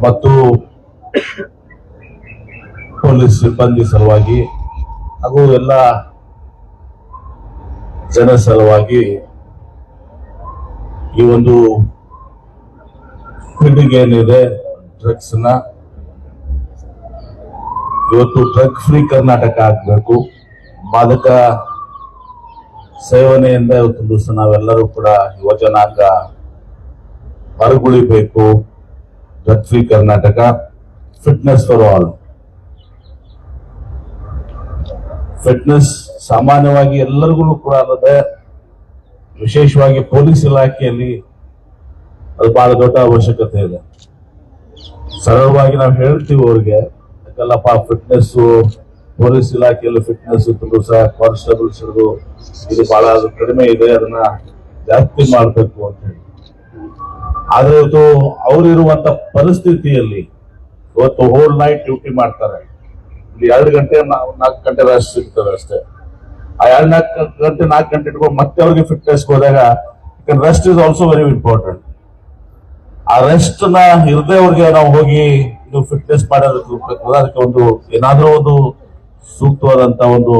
ಮತ್ತು ಪೊಲೀಸ್ ಸಿಬ್ಬಂದಿ ಸಲುವಾಗಿ ಹಾಗೂ ಎಲ್ಲ ಜನ ಸಲುವಾಗಿ ಈ ಒಂದು ಪಿಂಡಿಗೆ ಏನಿದೆ ಡ್ರಗ್ಸ್ ನ ಇವತ್ತು ಡ್ರಗ್ ಫ್ರೀ ಕರ್ನಾಟಕ ಆಗಬೇಕು. ಮಾದಕ ಸೇವನೆಯಿಂದ ಇವತ್ತು ದಿವಸ ನಾವೆಲ್ಲರೂ ಕೂಡ ಯುವ ಜನಾಂಗ ಹೊರಗುಳಿಬೇಕು. Drug free Karnataka, fitness for all. Fitness ಸಾಮಾನ್ಯವಾಗಿ ಎಲ್ಲರಿಗೂ ಕೂಡ ಅನ್ನೋದೇ, ವಿಶೇಷವಾಗಿ ಪೊಲೀಸ್ ಇಲಾಖೆಯಲ್ಲಿ ಅದು ಬಹಳ ದೊಡ್ಡ ಅವಶ್ಯಕತೆ ಇದೆ. ಸರಳವಾಗಿ ನಾವು ಹೇಳ್ತೀವಿ ಅವ್ರಿಗೆ, ಯಾಕಲ್ಲಪ್ಪ ಫಿಟ್ನೆಸ್ ಪೊಲೀಸ್ ಇಲಾಖೆಯಲ್ಲಿ ಫಿಟ್ನೆಸ್ ಸಹ ಕಾನ್ಸ್ಟೇಬಲ್ಸ್ ಇದು ಬಹಳ ಕಡಿಮೆ ಇದೆ, ಅದನ್ನ ಜಾಸ್ತಿ ಮಾಡಬೇಕು ಅಂತ ಹೇಳಿ. ಆದ್ರೆ ಇವತ್ತು ಅವರಿರುವಂತ ಪರಿಸ್ಥಿತಿಯಲ್ಲಿ ಇವತ್ತು ಹೋಲ್ ನೈಟ್ ಡ್ಯೂಟಿ ಮಾಡ್ತಾರೆ. 2 ಗಂಟೆ 4 ಗಂಟೆ ರೆಸ್ಟ್ ಸಿಗ್ತದೆ ಅಷ್ಟೇ. ಆ 4 ಗಂಟೆ ಇಟ್ಕೊಂಡು ಮತ್ತೆ ಅವ್ರಿಗೆ ಫಿಟ್ನೆಸ್ ಹೋದಾಗ rest is also very important. ಆ ರೆಸ್ಟ್ ನ ಇರದೆ ಅವ್ರಿಗೆ ನಾವು ಹೋಗಿ ಇದು ಫಿಟ್ನೆಸ್ ಮಾಡೋದಕ್ಕೆ ಅದಕ್ಕೆ ಒಂದು ಏನಾದ್ರೂ ಒಂದು ಸೂಕ್ತವಾದಂತ ಒಂದು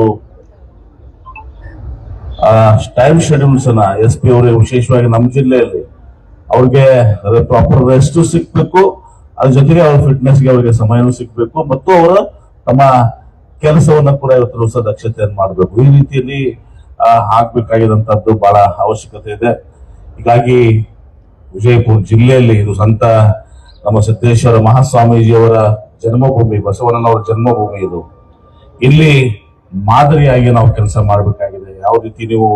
ಟೈಮ್ ಶೆಡ್ಯೂಲ್ಸ್ ಅನ್ನ SP ಅವರಿಗೆ ವಿಶೇಷವಾಗಿ ನಮ್ಮ ಜಿಲ್ಲೆಯಲ್ಲಿ ಅವ್ರಿಗೆ ಪ್ರಾಪರ್ ರೆಸ್ಟ್ ಸಿಕ್ಬೇಕು, ಅದ್ರ ಜೊತೆಗೆ ಅವ್ರ ಫಿಟ್ನೆಸ್ಗೆ ಅವರಿಗೆ ಸಮಯನೂ ಸಿಕ್ಬೇಕು ಮತ್ತು ಅವರು ತಮ್ಮ ಕೆಲಸವನ್ನ ಕೂಡ ಇವತ್ತು ಹೊಸ ದಕ್ಷತೆಯನ್ನು ಮಾಡಬೇಕು. ಈ ರೀತಿಯಲ್ಲಿ ಆಗ್ಬೇಕಾಗಿದಂತದ್ದು ಬಹಳ ಅವಶ್ಯಕತೆ ಇದೆ. ಹೀಗಾಗಿ ವಿಜಯಪುರ ಜಿಲ್ಲೆಯಲ್ಲಿ ಇದು ಸಂತ ನಮ್ಮ ಸಿದ್ದೇಶ್ವರ ಮಹಾಸ್ವಾಮೀಜಿಯವರ ಜನ್ಮಭೂಮಿ, ಬಸವಣ್ಣನವರ ಜನ್ಮಭೂಮಿ ಇದು. ಇಲ್ಲಿ ಮಾದರಿಯಾಗಿ ನಾವು ಕೆಲಸ ಮಾಡಬೇಕಾಗಿದೆ. ಯಾವ ರೀತಿ ನೀವು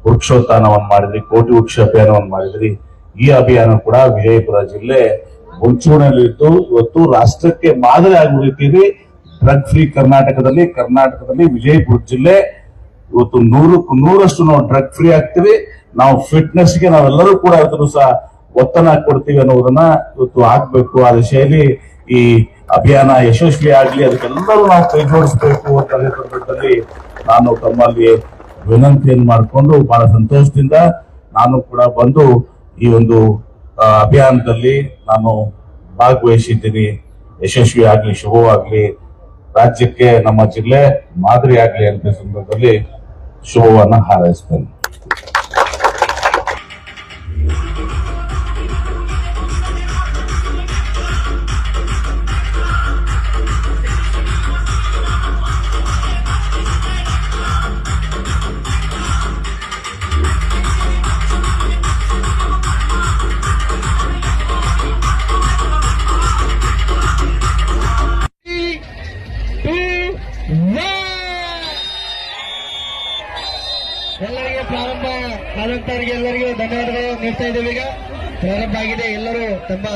ವೃಕ್ಷೋತ್ಥಾನವನ್ನು ಮಾಡಿದ್ರಿ, ಕೋಟಿ ವೃಕ್ಷ ಅಭಿಯಾನವನ್ನು ಮಾಡಿದ್ರಿ, ಈ ಅಭಿಯಾನ ಕೂಡ ವಿಜಯಪುರ ಜಿಲ್ಲೆ ಮುಂಚೂಣಿಯಲ್ಲಿದ್ದು ಇವತ್ತು ರಾಷ್ಟ್ರಕ್ಕೆ ಮಾದರಿ ಆಗುವ ರೀತಿಯಲ್ಲಿ ಡ್ರಗ್ ಫ್ರೀ ಕರ್ನಾಟಕದಲ್ಲಿ ವಿಜಯಪುರ ಜಿಲ್ಲೆ ಇವತ್ತು 100ಕ್ಕೆ 100ರಷ್ಟು ನಾವು ಡ್ರಗ್ ಫ್ರೀ ಆಗ್ತೀವಿ. ನಾವು ಫಿಟ್ನೆಸ್ಗೆ ನಾವೆಲ್ಲರೂ ಕೂಡ ಇವತ್ತು ಸಹ ಒತ್ತನ್ನ ಕೊಡ್ತೀವಿ ಅನ್ನೋದನ್ನ ಇವತ್ತು ಆಗ್ಬೇಕು. ಆ ದಿಶೆಯಲ್ಲಿ ಈ ಅಭಿಯಾನ ಯಶಸ್ವಿ ಆಗ್ಲಿ, ಅದಕ್ಕೆಲ್ಲರೂ ನಾವು ಕೈ ಜೋಡಿಸಬೇಕು ಅಂತ ಸಂದರ್ಭದಲ್ಲಿ ನಾನು ತಮ್ಮಲ್ಲಿ ವಿನಂತಿಯನ್ನು ಮಾಡಿಕೊಂಡು ಬಹಳ ಸಂತೋಷದಿಂದ ನಾನು ಕೂಡ ಬಂದು ಈ ಒಂದು ಅಭಿಯಾನದಲ್ಲಿ ನಾನು ಭಾಗವಹಿಸಿದ್ದೀನಿ. ಯಶಸ್ವಿ ಆಗ್ಲಿ, ಶುಭವಾಗ್ಲಿ, ರಾಜ್ಯಕ್ಕೆ ನಮ್ಮ ಜಿಲ್ಲೆ ಮಾದರಿ ಆಗ್ಲಿ ಅಂತ ಸಂದರ್ಭದಲ್ಲಿ ಶುಭವನ್ನ ಹಾರೈಸ್ತೇನೆ. ಎಲ್ಲರಿಗೆ ಪ್ರಾರಂಭ ಆದಂತವರಿಗೆ ಎಲ್ಲರಿಗೂ ಧನ್ಯವಾದಗಳು ನೀಡ್ತಾ ಇದ್ದೇವೆ. ಈಗ ಪ್ರಾರಂಭ ಆಗಿದೆ. ಎಲ್ಲರೂ ತಮ್ಮ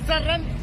Sir, run!